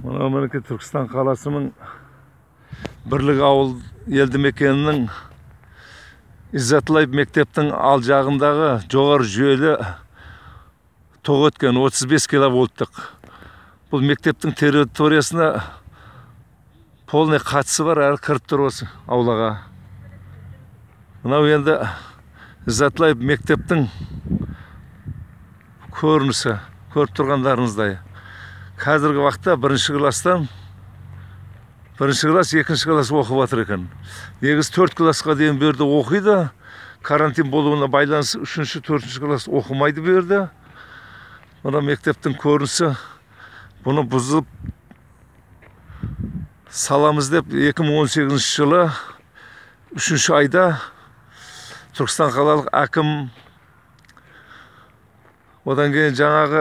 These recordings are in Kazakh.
Мына мінекі Түркістан қаласының Бірлік ауыл елді мекенінің Иззатылай мектептің ал жағындағы жоғары жүйелі тоқ өткен 35 киловольттық. Бұл мектептің территориясына полный қатысы бар, әрі кіріп тұр осы аулаға. Мынау енді Иззатылай мектептің көрінісі, көріп тұрғандарыңыздай. Қазіргі уақытта бірінші класс, екінші класс оқып жатыр екен. Негізі 4 классқа дейін берді оқиды. Карантин болуына байланысты 3-ші, 4-ші класс оқымайды берді. Мына мектептің көрінісі. Бұны бұзылып саламыз деп 2018 жылы 3-ші айда Түркістан қалалық әкім, одан кейін жаңағы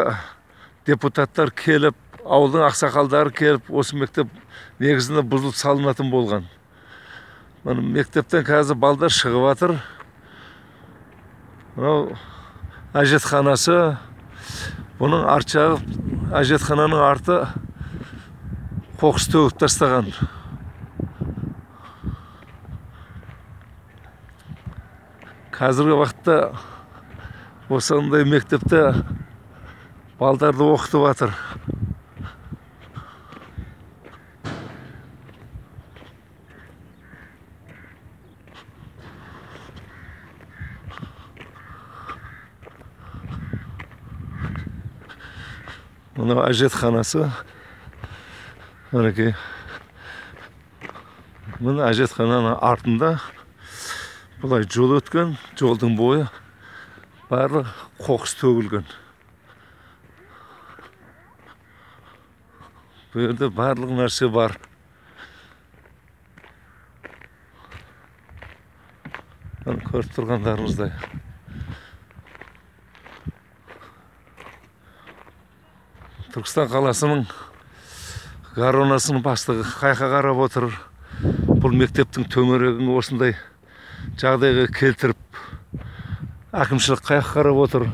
депутаттар келіп, ауылдың ақсақалдары келіп, осы мектеп негізінде бұзылып салынатын болған. Мектептен қазір балдар шығып жатыр. Мынау әжетханасы. Бұның арт жағы, әжетхананың арты қоқыс төгіп тастаған. Қазіргі уақытта осындай мектепте балдарды оқытып жатыр. Мынау әжетханасы. Мінекей. Мына әжетхананың артында бұлай жол өткен, жолдың бойы барлық қоқыс төгілген. Бұл жерде барлық нәрсе бар. Көріп тұрғандарыңыздай. Түркістан қаласының гаронасының бастығы қайқа қарап отыр. Бұл мектептің төңірегін осындай жағдайға келтіріп, әкімшілік қайқа қарап отыр.